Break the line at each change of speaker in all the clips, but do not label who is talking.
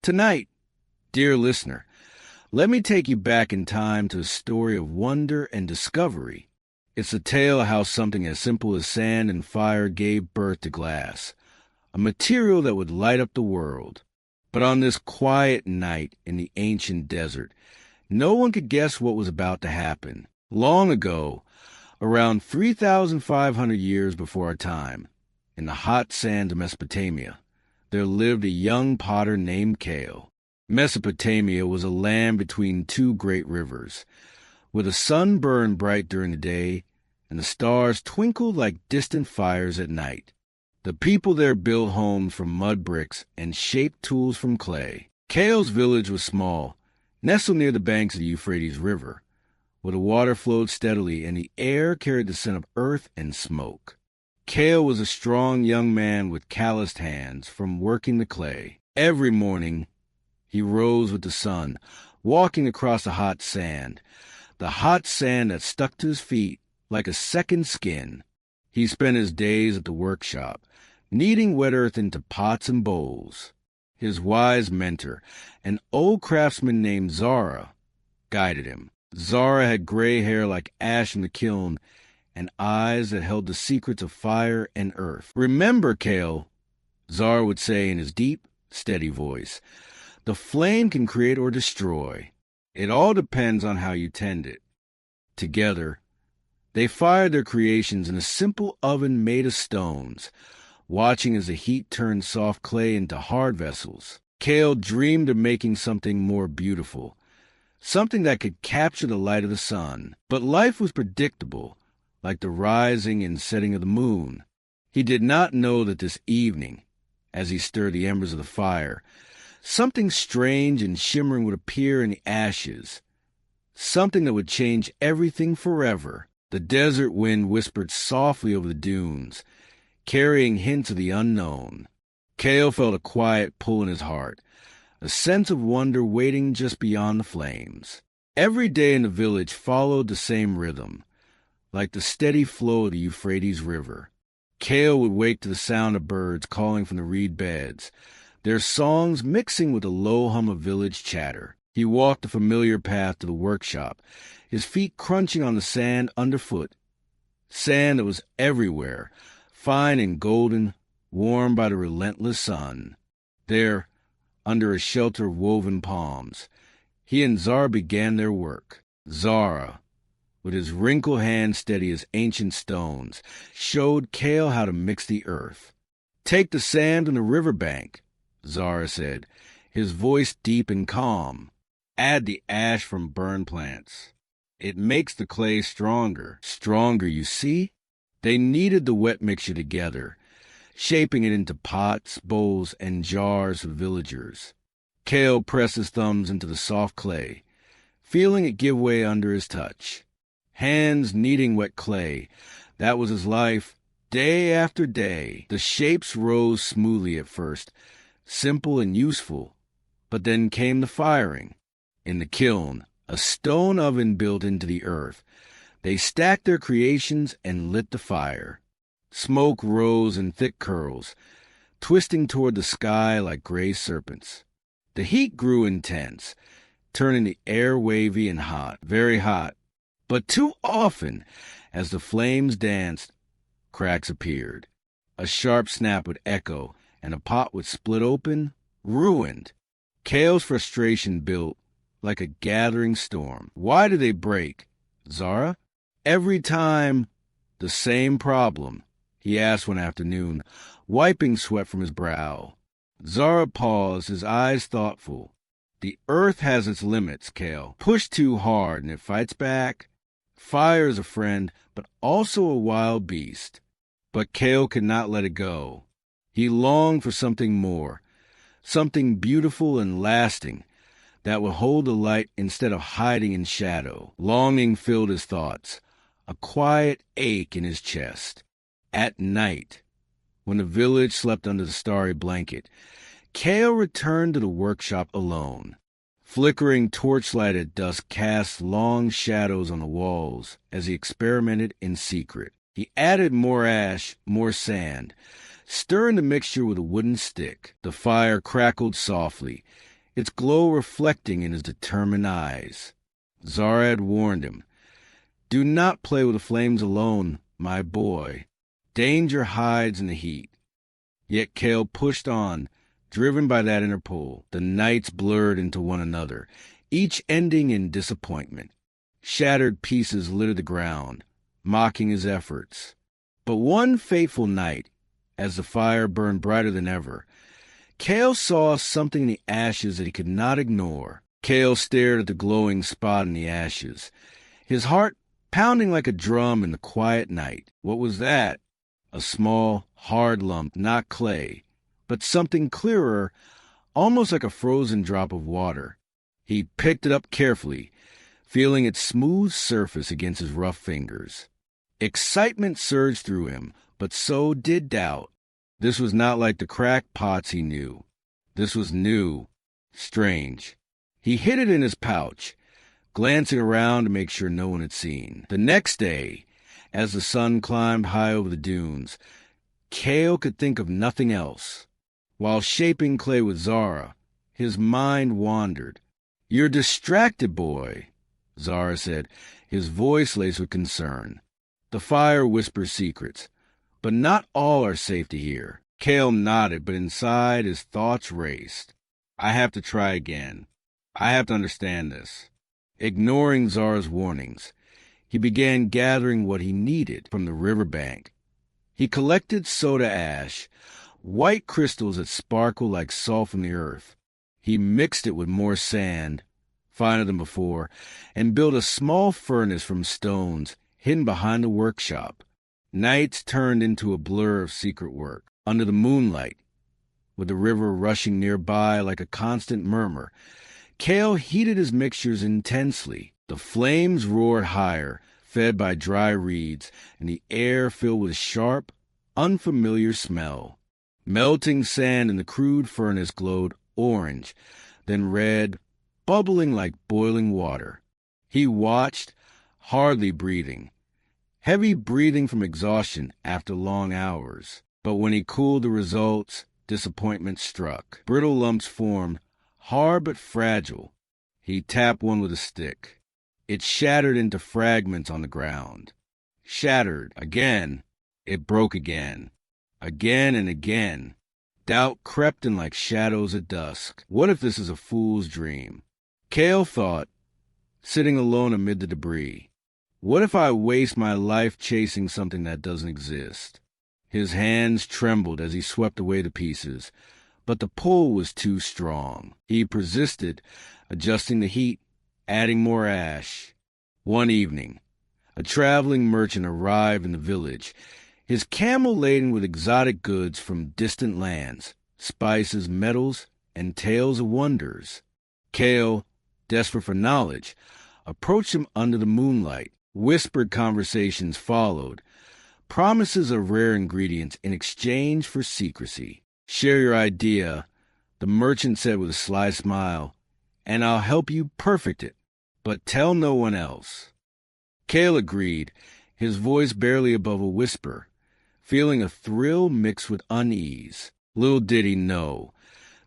Tonight, dear listener, let me take you back in time to a story of wonder and discovery. It's a tale of how something as simple as sand and fire gave birth to glass, a material that would light up the world. But on this quiet night in the ancient desert, no one could guess what was about to happen. Long ago, around 3,500 years before our time, in the hot sands of Mesopotamia, there lived a young potter named Kale. Mesopotamia was a land between two great rivers, where the sun burned bright during the day and the stars twinkled like distant fires at night. The people there built homes from mud bricks and shaped tools from clay. Kale's village was small, nestled near the banks of the Euphrates River, where the water flowed steadily and the air carried the scent of earth and smoke. Kale was a strong young man with calloused hands from working the clay. Every morning, he rose with the sun, walking across the hot sand that stuck to his feet like a second skin. He spent his days at the workshop, kneading wet earth into pots and bowls. His wise mentor, an old craftsman named Zara, guided him. Zara had gray hair like ash in the kiln and eyes that held the secrets of fire and earth. "Remember, Kale," Zara would say in his deep, steady voice, "the flame can create or destroy. It all depends on how you tend it." Together, they fired their creations in a simple oven made of stones, watching as the heat turned soft clay into hard vessels. Kale dreamed of making something more beautiful, something that could capture the light of the sun. But life was predictable, like the rising and setting of the moon. He did not know that this evening, as he stirred the embers of the fire, something strange and shimmering would appear in the ashes, something that would change everything forever. The desert wind whispered softly over the dunes, carrying hints of the unknown. Kale felt a quiet pull in his heart, a sense of wonder waiting just beyond the flames. Every day in the village followed the same rhythm, like the steady flow of the Euphrates River. Kale would wake to the sound of birds calling from the reed beds, their songs mixing with the low hum of village chatter. He walked the familiar path to the workshop, his feet crunching on the sand underfoot, sand that was everywhere, fine and golden, warmed by the relentless sun. There, under a shelter of woven palms, he and Zara began their work. Zara, with his wrinkled hands steady as ancient stones, showed Kale how to mix the earth. "Take the sand on the riverbank," Zara said, his voice deep and calm. "Add the ash from burned plants. It makes the clay stronger. Stronger, you see?" They kneaded the wet mixture together, shaping it into pots, bowls, and jars for villagers. Kale pressed his thumbs into the soft clay, feeling it give way under his touch. Hands kneading wet clay, that was his life, day after day. The shapes rose smoothly at first, simple and useful, but then came the firing. In the kiln, a stone oven built into the earth, they stacked their creations and lit the fire. Smoke rose in thick curls, twisting toward the sky like gray serpents. The heat grew intense, turning the air wavy and hot, very hot. But too often, as the flames danced, cracks appeared. A sharp snap would echo, and a pot would split open, ruined. Kale's frustration built like a gathering storm. "Why do they break, Zara?" "Every time, the same problem," he asked one afternoon, wiping sweat from his brow. Zara paused, his eyes thoughtful. "The earth has its limits, Kale. Push too hard and it fights back. Fire is a friend, but also a wild beast." But Kale could not let it go. He longed for something more, something beautiful and lasting, that would hold the light instead of hiding in shadow. Longing filled his thoughts, a quiet ache in his chest. At night, when the village slept under the starry blanket, Kale returned to the workshop alone. Flickering torchlight at dusk cast long shadows on the walls as he experimented in secret. He added more ash, more sand, stirring the mixture with a wooden stick. The fire crackled softly, its glow reflecting in his determined eyes. Zara had warned him, "Do not play with the flames alone, my boy. Danger hides in the heat." Yet Cale pushed on, driven by that inner pull. The nights blurred into one another, each ending in disappointment. Shattered pieces littered the ground, mocking his efforts. But one fateful night, as the fire burned brighter than ever, Cale saw something in the ashes that he could not ignore. Cale stared at the glowing spot in the ashes, his heart pounding like a drum in the quiet night. What was that? A small, hard lump, not clay, but something clearer, almost like a frozen drop of water. He picked it up carefully, feeling its smooth surface against his rough fingers. Excitement surged through him, but so did doubt. This was not like the cracked pots he knew. This was new, strange. He hid it in his pouch, glancing around to make sure no one had seen. The next day, as the sun climbed high over the dunes, Cale could think of nothing else. While shaping clay with Zara, his mind wandered. "You're distracted, boy," Zara said, his voice laced with concern. The fire whispers secrets, but not all are safe to hear. Cale nodded, but inside his thoughts raced. "I have to try again. I have to understand this." Ignoring Zara's warnings, he began gathering what he needed from the riverbank. He collected soda ash, white crystals that sparkle like salt from the earth. He mixed it with more sand, finer than before, and built a small furnace from stones hidden behind the workshop. Nights turned into a blur of secret work. Under the moonlight, with the river rushing nearby like a constant murmur, Cale heated his mixtures intensely. The flames roared higher, fed by dry reeds, and the air filled with sharp, unfamiliar smell. Melting sand in the crude furnace glowed orange, then red, bubbling like boiling water. He watched, hardly breathing, heavy breathing from exhaustion after long hours. But when he cooled the results, disappointment struck. Brittle lumps formed, hard but fragile. He tapped one with a stick. It shattered into fragments on the ground. Shattered again. It broke again. Again and again. Doubt crept in like shadows at dusk. What if this is a fool's dream? Cale thought, sitting alone amid the debris. What if I waste my life chasing something that doesn't exist? His hands trembled as he swept away the pieces, but the pull was too strong. He persisted, adjusting the heat, adding more ash. One evening, a traveling merchant arrived in the village, his camel laden with exotic goods from distant lands, spices, metals, and tales of wonders. Cale, desperate for knowledge, approached him under the moonlight. Whispered conversations followed, promises of rare ingredients in exchange for secrecy. "Share your idea," the merchant said with a sly smile, "and I'll help you perfect it, but tell no one else." Cale agreed, his voice barely above a whisper, feeling a thrill mixed with unease. Little did he know,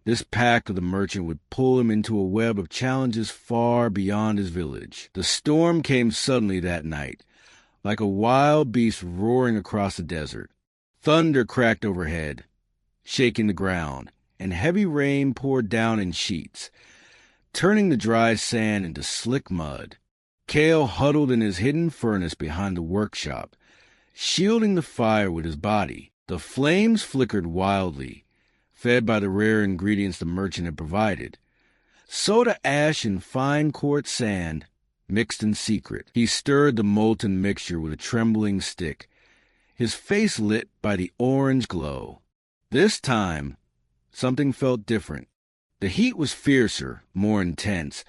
this pact of the merchant would pull him into a web of challenges far beyond his village. The storm came suddenly that night, like a wild beast roaring across the desert. Thunder cracked overhead, shaking the ground, and heavy rain poured down in sheets, turning the dry sand into slick mud. Cale huddled in his hidden furnace behind the workshop, shielding the fire with his body. The flames flickered wildly, fed by the rare ingredients the merchant had provided. Soda ash and fine quartz sand, mixed in secret. He stirred the molten mixture with a trembling stick, his face lit by the orange glow. This time, something felt different. The heat was fiercer, more intense,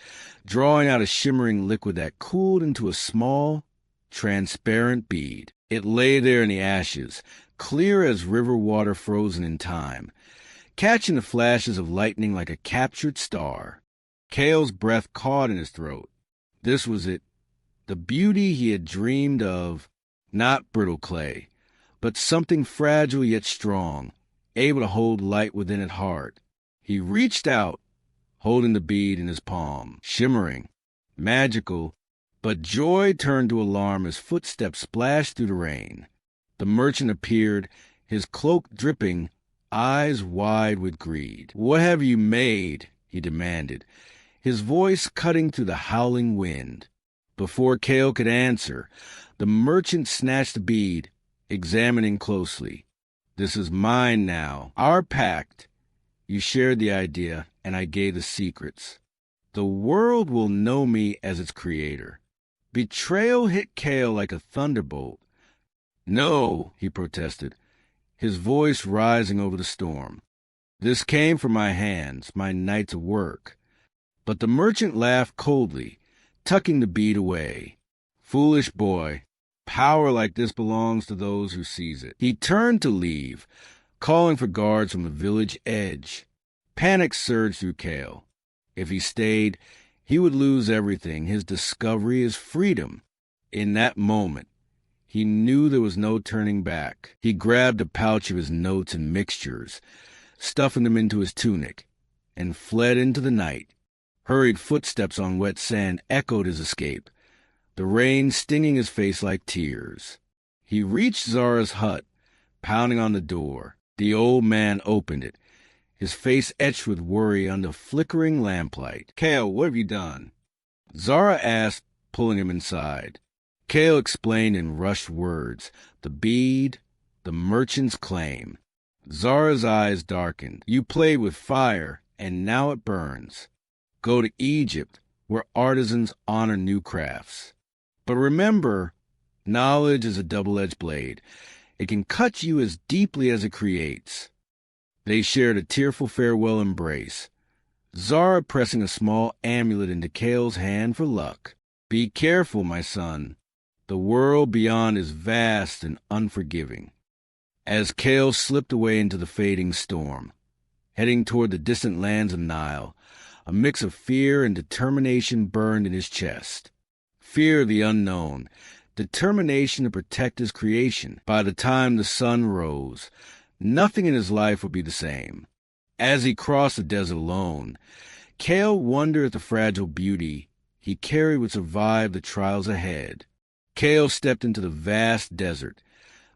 drawing out a shimmering liquid that cooled into a small, transparent bead. It lay there in the ashes, clear as river water frozen in time, catching the flashes of lightning like a captured star. Cale's breath caught in his throat. This was it, the beauty he had dreamed of, not brittle clay, but something fragile yet strong, able to hold light within its heart. He reached out, holding the bead in his palm, shimmering, magical, but joy turned to alarm as footsteps splashed through the rain. The merchant appeared, his cloak dripping, eyes wide with greed. "What have you made?" he demanded, his voice cutting through the howling wind. Before Cale could answer, the merchant snatched the bead, examining closely. "This is mine now. Our pact. You shared the idea, and I gave the secrets. The world will know me as its creator." Betrayal hit Cale like a thunderbolt. "No," he protested, his voice rising over the storm. "This came from my hands, my night's work." But the merchant laughed coldly, tucking the bead away. "Foolish boy, power like this belongs to those who seize it." He turned to leave, calling for guards from the village edge. Panic surged through Cale. If he stayed, he would lose everything, his discovery, his freedom. In that moment, he knew there was no turning back. He grabbed a pouch of his notes and mixtures, stuffing them into his tunic, and fled into the night. Hurried footsteps on wet sand echoed his escape, the rain stinging his face like tears. He reached Zara's hut, pounding on the door. The old man opened it, his face etched with worry under flickering lamplight. "Cale, what have you done?" Zara asked, pulling him inside. Cale explained in rushed words, the bead, the merchant's claim. Zara's eyes darkened. "You played with fire, and now it burns. Go to Egypt, where artisans honor new crafts. But remember, knowledge is a double-edged blade. It can cut you as deeply as it creates." They shared a tearful farewell embrace, Zara pressing a small amulet into Cale's hand for luck. "Be careful, my son. The world beyond is vast and unforgiving." As Cale slipped away into the fading storm, heading toward the distant lands of Nile, a mix of fear and determination burned in his chest. Fear of the unknown, determination to protect his creation. By the time the sun rose, nothing in his life would be the same. As he crossed the desert alone, Cale wondered if the fragile beauty he carried would survive the trials ahead. Cale stepped into the vast desert,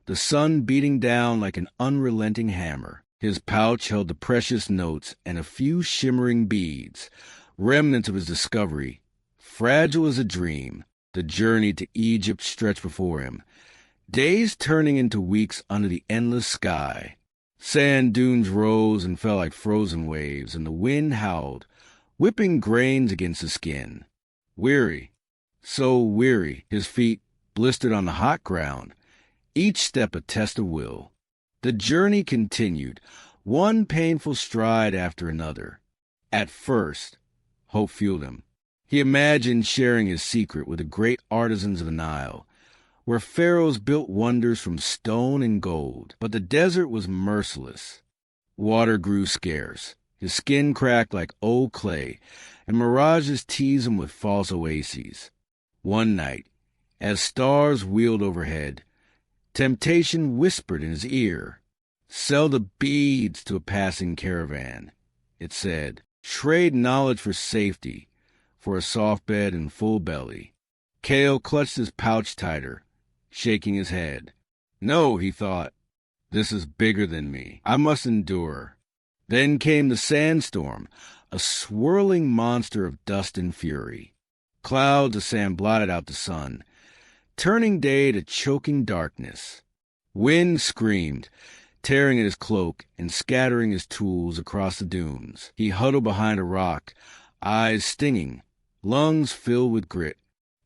the sun beating down like an unrelenting hammer. His pouch held the precious notes and a few shimmering beads, remnants of his discovery. Fragile as a dream, the journey to Egypt stretched before him, days turning into weeks under the endless sky. Sand dunes rose and fell like frozen waves, and the wind howled, whipping grains against the skin. Weary, so weary, his feet blistered on the hot ground, each step a test of will. The journey continued, one painful stride after another. At first, hope fueled him. He imagined sharing his secret with the great artisans of the Nile, where pharaohs built wonders from stone and gold. But the desert was merciless. Water grew scarce. His skin cracked like old clay, and mirages teased him with false oases. One night, as stars wheeled overhead, temptation whispered in his ear. "Sell the beads to a passing caravan," it said. "Trade knowledge for safety, for a soft bed and full belly." Cale clutched his pouch tighter, shaking his head. "No," he thought. "This is bigger than me. I must endure." Then came the sandstorm, a swirling monster of dust and fury. Clouds of sand blotted out the sun, turning day to choking darkness. Wind screamed, tearing at his cloak and scattering his tools across the dunes. He huddled behind a rock, eyes stinging, lungs filled with grit.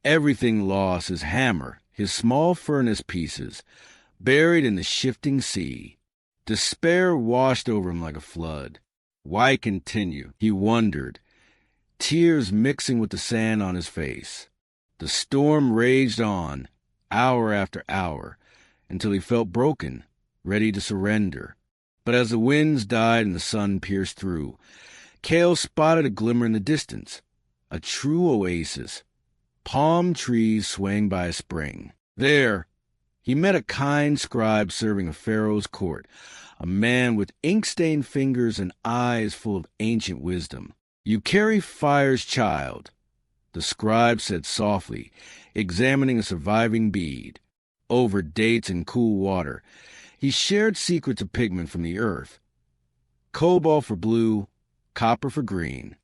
Everything lost, his hammer, his small furnace pieces, buried in the shifting sea. Despair washed over him like a flood. Why continue? He wondered, tears mixing with the sand on his face. The storm raged on, hour after hour, until he felt broken, ready to surrender. But as the winds died and the sun pierced through, Cale spotted a glimmer in the distance, a true oasis, palm trees swaying by a spring. There, he met a kind scribe serving a pharaoh's court, a man with ink-stained fingers and eyes full of ancient wisdom. "You carry fire's child," the scribe said softly, examining a surviving bead. "Over dates and cool water, he shared secrets of pigment from the earth. Cobalt for blue, copper for green."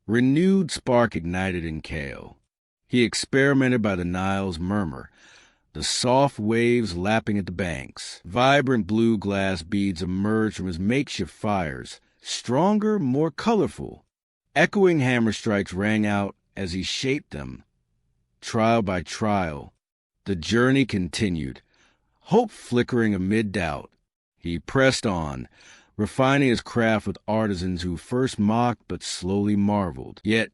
Renewed spark ignited in Kale. He experimented by the Nile's murmur, the soft waves lapping at the banks. Vibrant blue glass beads emerged from his makeshift fires, stronger, more colorful. Echoing hammer strikes rang out as he shaped them. Trial by trial, the journey continued, hope flickering amid doubt. He pressed on, refining his craft with artisans who first mocked but slowly marveled. Yet,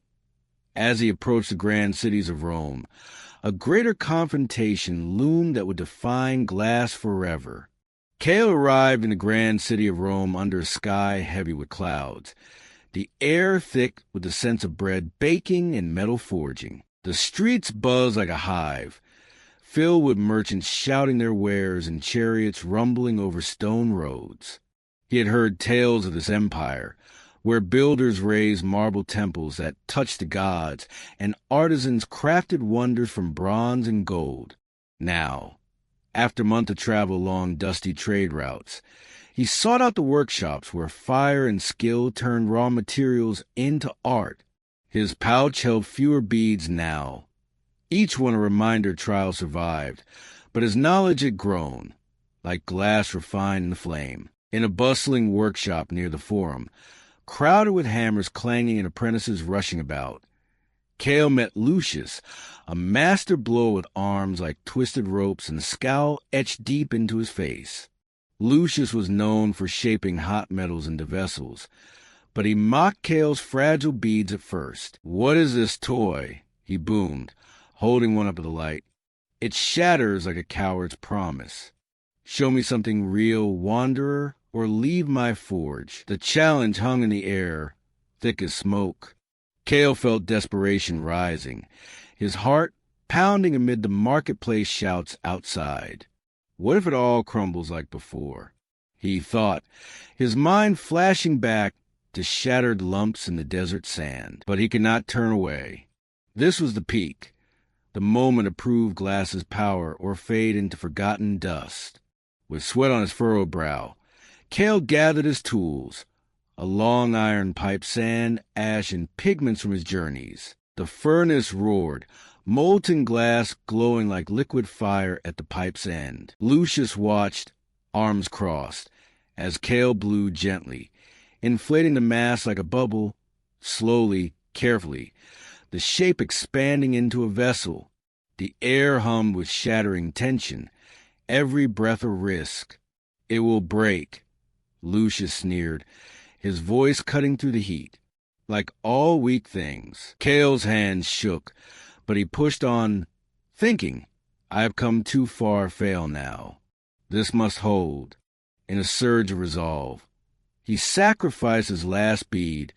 as he approached the grand cities of Rome, a greater confrontation loomed that would define glass forever. Cale arrived in the grand city of Rome under a sky heavy with clouds, the air thick with the sense of bread baking and metal forging. The streets buzzed like a hive, filled with merchants shouting their wares and chariots rumbling over stone roads. He had heard tales of this empire, where builders raised marble temples that touched the gods, and artisans crafted wonders from bronze and gold. Now, after a month of travel along dusty trade routes, he sought out the workshops where fire and skill turned raw materials into art. His pouch held fewer beads now, each one a reminder trial survived, but his knowledge had grown, like glass refined in the flame. In a bustling workshop near the Forum, crowded with hammers clanging and apprentices rushing about, Cale met Lucius, a master blower with arms like twisted ropes and a scowl etched deep into his face. Lucius was known for shaping hot metals into vessels, but he mocked Cale's fragile beads at first. "What is this toy?" he boomed, holding one up to the light. "It shatters like a coward's promise. Show me something real, wanderer, or leave my forge." The challenge hung in the air, thick as smoke. Cale felt desperation rising, his heart pounding amid the marketplace shouts outside. What if it all crumbles like before? He thought, his mind flashing back to shattered lumps in the desert sand. But he could not turn away. This was the peak, the moment to prove glass's power or fade into forgotten dust. With sweat on his furrowed brow, Cale gathered his tools, a long iron pipe, sand, ash, and pigments from his journeys. The furnace roared, molten glass glowing like liquid fire at the pipe's end. Lucius watched, arms crossed, as Cale blew gently, inflating the mass like a bubble, slowly, carefully, the shape expanding into a vessel. The air hummed with shattering tension, every breath a risk. "It will break," Lucius sneered, his voice cutting through the heat. Like all weak things, Cale's hands shook, but he pushed on, thinking, "I have come too far, fail now. This must hold." In a surge of resolve, he sacrificed his last bead,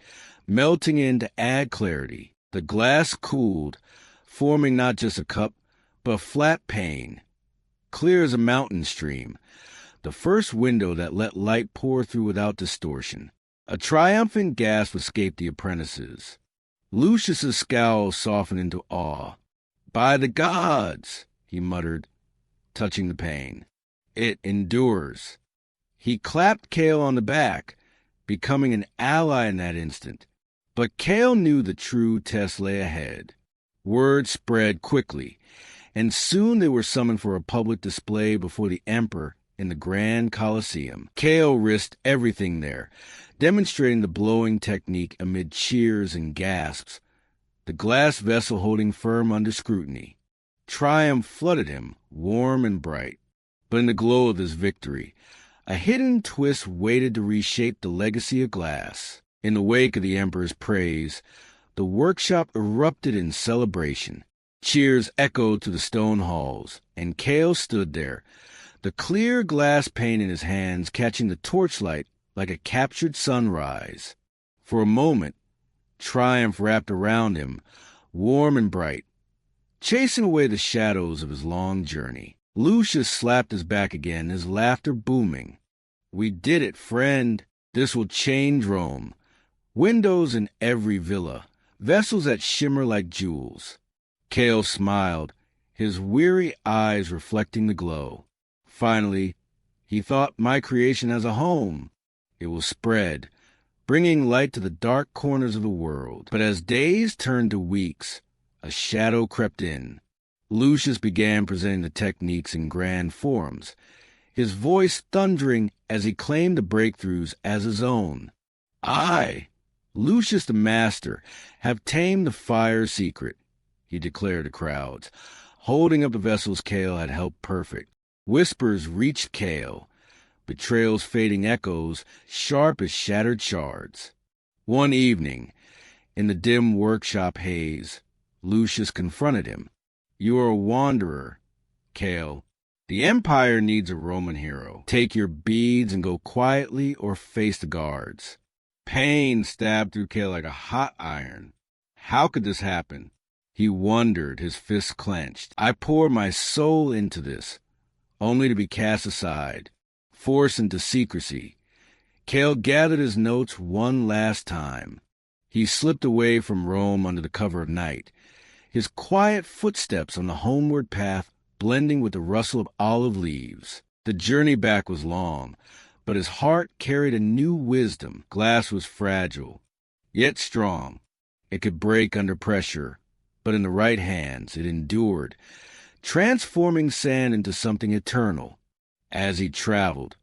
melting in to add clarity. The glass cooled, forming not just a cup, but a flat pane, clear as a mountain stream, the first window that let light pour through without distortion. A triumphant gasp escaped the apprentices. Lucius's scowl softened into awe. "By the gods," he muttered, touching the pane. "It endures." He clapped Cale on the back, becoming an ally in that instant. But Cale knew the true test lay ahead. Word spread quickly, and soon they were summoned for a public display before the emperor in the Grand Colosseum. Cale risked everything there, demonstrating the blowing technique amid cheers and gasps, the glass vessel holding firm under scrutiny. Triumph flooded him, warm and bright. But in the glow of this victory, a hidden twist waited to reshape the legacy of glass. In the wake of the emperor's praise, the workshop erupted in celebration. Cheers echoed through the stone halls, and Cale stood there, the clear glass pane in his hands catching the torchlight like a captured sunrise. For a moment, triumph wrapped around him, warm and bright, chasing away the shadows of his long journey. Lucius slapped his back again, his laughter booming. "We did it, friend. This will change Rome. Windows in every villa, vessels that shimmer like jewels. Cale smiled, his weary eyes reflecting the glow. Finally, he thought, my creation has a home. It will spread, bringing light to the dark corners of the world. But as days turned to weeks, a shadow crept in. Lucius began presenting the techniques in grand forums, his voice thundering as he claimed the breakthroughs as his own. I, Lucius the Master, have tamed the fire's secret, he declared to crowds, holding up the vessels Cale had helped perfect. Whispers reached Cale, betrayal's fading echoes sharp as shattered shards. One evening, in the dim workshop haze, Lucius confronted him. You are a wanderer, Cale. The Empire needs a Roman hero. Take your beads and go quietly or face the guards. Pain stabbed through Cale like a hot iron. How could this happen? He wondered, his fists clenched. I poured my soul into this, only to be cast aside, forced into secrecy. Cale gathered his notes one last time. He slipped away from Rome under the cover of night, his quiet footsteps on the homeward path blending with the rustle of olive leaves. The journey back was long, but his heart carried a new wisdom. Glass was fragile, yet strong. It could break under pressure, but in the right hands it endured, transforming sand into something eternal. As he traveled,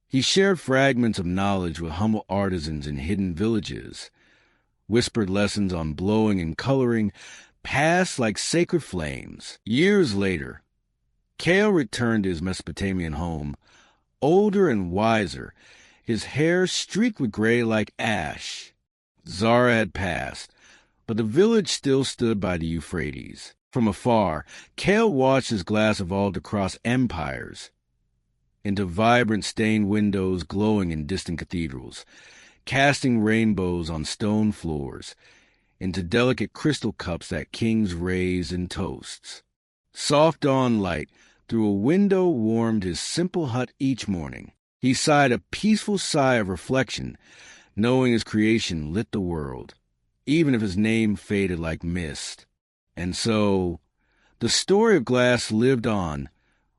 he shared fragments of knowledge with humble artisans in hidden villages, whispered lessons on blowing and coloring, passed like sacred flames. Years later, Cale returned to his Mesopotamian home, older and wiser, his hair streaked with gray like ash. Zara had passed, but the village still stood by the Euphrates. From afar, Cale watched his glass evolve across empires, into vibrant stained windows glowing in distant cathedrals, casting rainbows on stone floors, into delicate crystal cups that kings raised in toasts. Soft dawn light through a window warmed his simple hut each morning. He sighed a peaceful sigh of reflection, knowing his creation lit the world, even if his name faded like mist. And so, the story of glass lived on,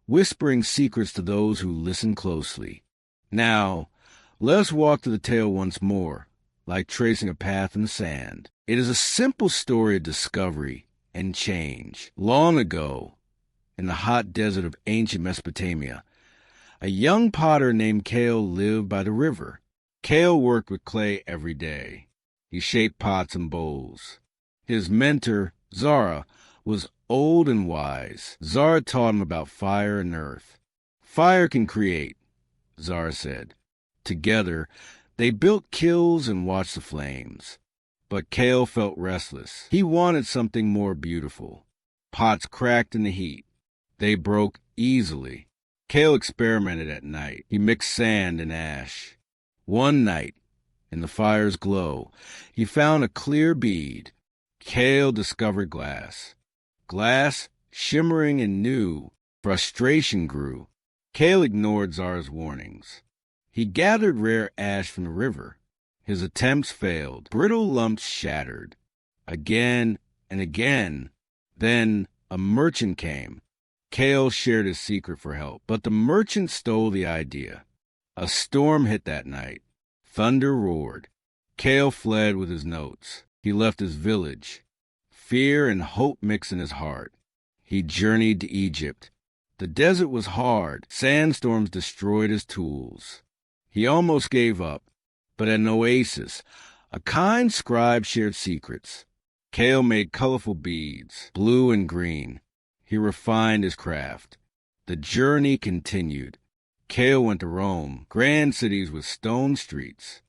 whispering secrets to those who listened closely. Now, let us walk through the tale once more, like tracing a path in the sand. It is a simple story of discovery and change. Long ago, in the hot desert of ancient Mesopotamia, a young potter named Cale lived by the river. Cale worked with clay every day. He shaped pots and bowls. His mentor, Zara, was old and wise. Zara taught him about fire and earth. Fire can create, Zara said. Together, they built kilns and watched the flames. But Cale felt restless. He wanted something more beautiful. Pots cracked in the heat. They broke easily. Cale experimented at night. He mixed sand and ash. One night, in the fire's glow, he found a clear bead. Cale discovered glass. Glass, shimmering and new. Frustration grew. Cale ignored Zara's warnings. He gathered rare ash from the river. His attempts failed. Brittle lumps shattered. Again and again. Then a merchant came. Cale shared his secret for help, but the merchant stole the idea. A storm hit that night. Thunder roared. Cale fled with his notes. He left his village. Fear and hope mixed in his heart. He journeyed to Egypt. The desert was hard. Sandstorms destroyed his tools. He almost gave up, but at an oasis, a kind scribe shared secrets. Cale made colorful beads, blue and green. He refined his craft. The journey continued. Cale went to Rome, grand cities with stone streets.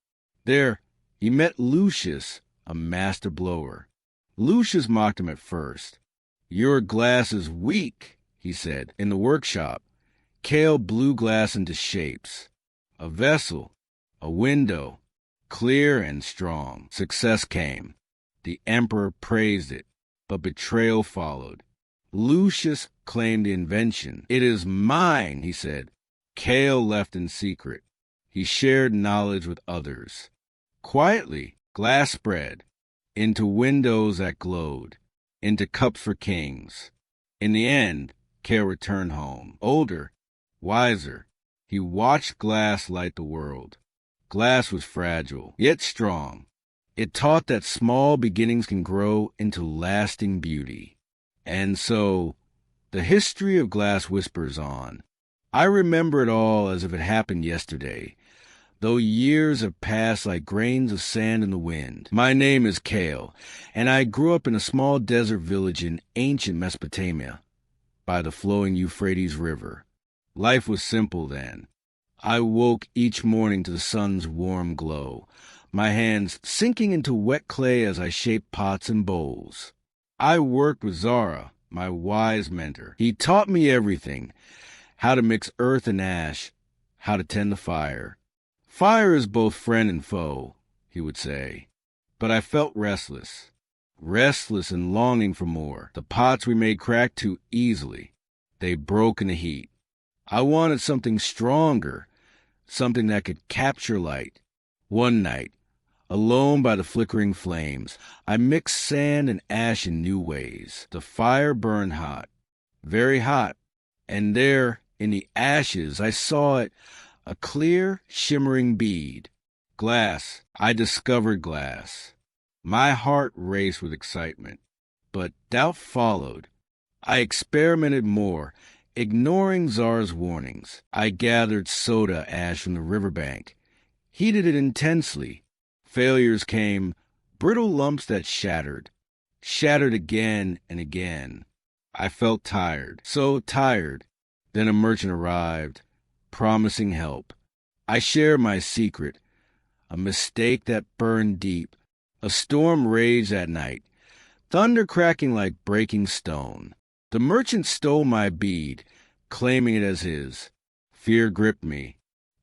There, he met Lucius, a master blower. Lucius mocked him at first. Your glass is weak, he said. In the workshop, Cale blew glass into shapes. A vessel, a window, clear and strong. Success came. The emperor praised it, but betrayal followed. Lucius claimed the invention. It is mine, he said. Cale left in secret. He shared knowledge with others. Quietly, Glass spread into windows that glowed, into cups for kings. In the end, Cale returned home. Older, wiser, he watched glass light the world. Glass was fragile, yet strong. It taught that small beginnings can grow into lasting beauty. And so, the history of glass whispers on. I remember it all as if it happened yesterday, though years have passed like grains of sand in the wind. My name is Cale, and I grew up in a small desert village in ancient Mesopotamia, by the flowing Euphrates River. Life was simple then. I woke each morning to the sun's warm glow, my hands sinking into wet clay as I shaped pots and bowls. I worked with Zara, my wise mentor. He taught me everything: how to mix earth and ash, how to tend the fire. Fire is both friend and foe, he would say. But I felt restless and longing for more. The pots we made cracked too easily. They broke in the heat. I wanted something stronger, something that could capture light. One night, alone by the flickering flames, I mixed sand and ash in new ways. The fire burned hot, very hot, and there, in the ashes, I saw it, a clear, shimmering bead. Glass. I discovered glass. My heart raced with excitement, but doubt followed. I experimented more, ignoring Zara's warnings. I gathered soda ash from the riverbank, heated it intensely. Failures came, brittle lumps that shattered again and again. I felt tired, so tired. Then a merchant arrived, promising help. I shared my secret, a mistake that burned deep. A storm raged that night, thunder cracking like breaking stone. The merchant stole my bead, claiming it as his. Fear gripped me.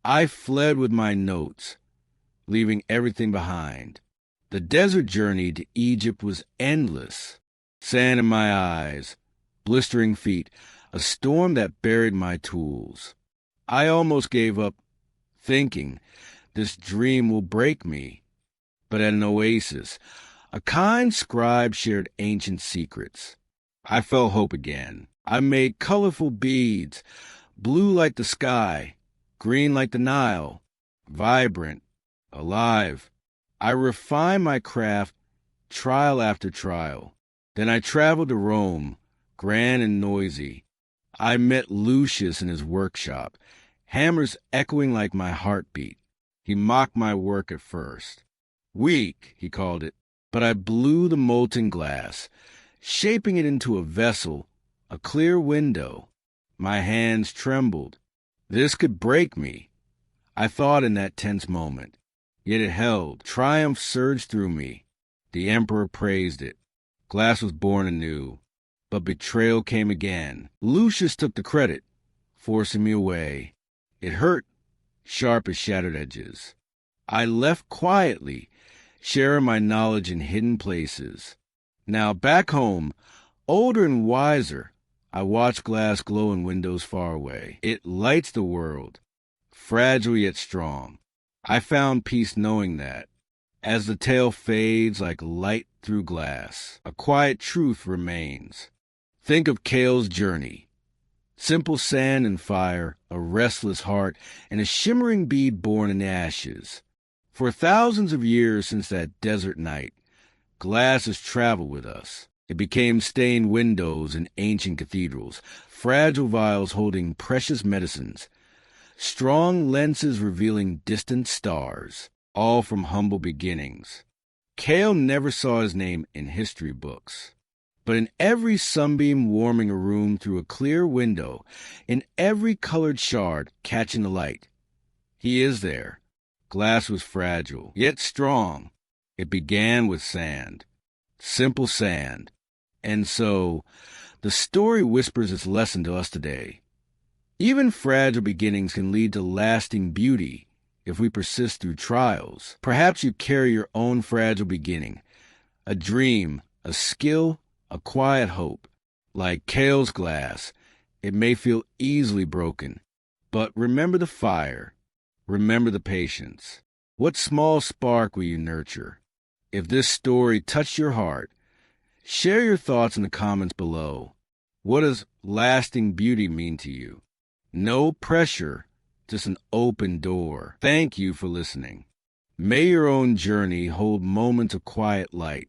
I fled with my notes, leaving everything behind. The desert journey to Egypt was endless. Sand in my eyes, blistering feet, a storm that buried my tools. I almost gave up, thinking, this dream will break me. But at an oasis, a kind scribe shared ancient secrets. I felt hope again. I made colorful beads, blue like the sky, green like the Nile, vibrant, alive. I refined my craft, trial after trial. Then I traveled to Rome, grand and noisy. I met Lucius in his workshop, hammers echoing like my heartbeat. He mocked my work at first. Weak, he called it, but I blew the molten glass, shaping it into a vessel, a clear window. My hands trembled. This could break me, I thought in that tense moment. Yet it held. Triumph surged through me. The emperor praised it. Glass was born anew. But betrayal came again. Lucius took the credit, forcing me away. It hurt, sharp as shattered edges. I left quietly, sharing my knowledge in hidden places. Now back home, older and wiser, I watch glass glow in windows far away. It lights the world, fragile yet strong. I found peace knowing that, as the tale fades like light through glass, a quiet truth remains. Think of Cale's journey. Simple sand and fire, a restless heart, and a shimmering bead born in ashes. For thousands of years since that desert night, glass has traveled with us. It became stained windows in ancient cathedrals, fragile vials holding precious medicines, strong lenses revealing distant stars, all from humble beginnings. Cale never saw his name in history books. But in every sunbeam warming a room through a clear window, in every colored shard catching the light, he is there. Glass was fragile, yet strong. It began with sand, simple sand. And so, the story whispers its lesson to us today. Even fragile beginnings can lead to lasting beauty if we persist through trials. Perhaps you carry your own fragile beginning, a dream, a skill, a quiet hope. Like Cale's glass, it may feel easily broken, but remember the fire. Remember the patience. What small spark will you nurture? If this story touched your heart, share your thoughts in the comments below. What does lasting beauty mean to you? No pressure, just an open door. Thank you for listening. May your own journey hold moments of quiet light.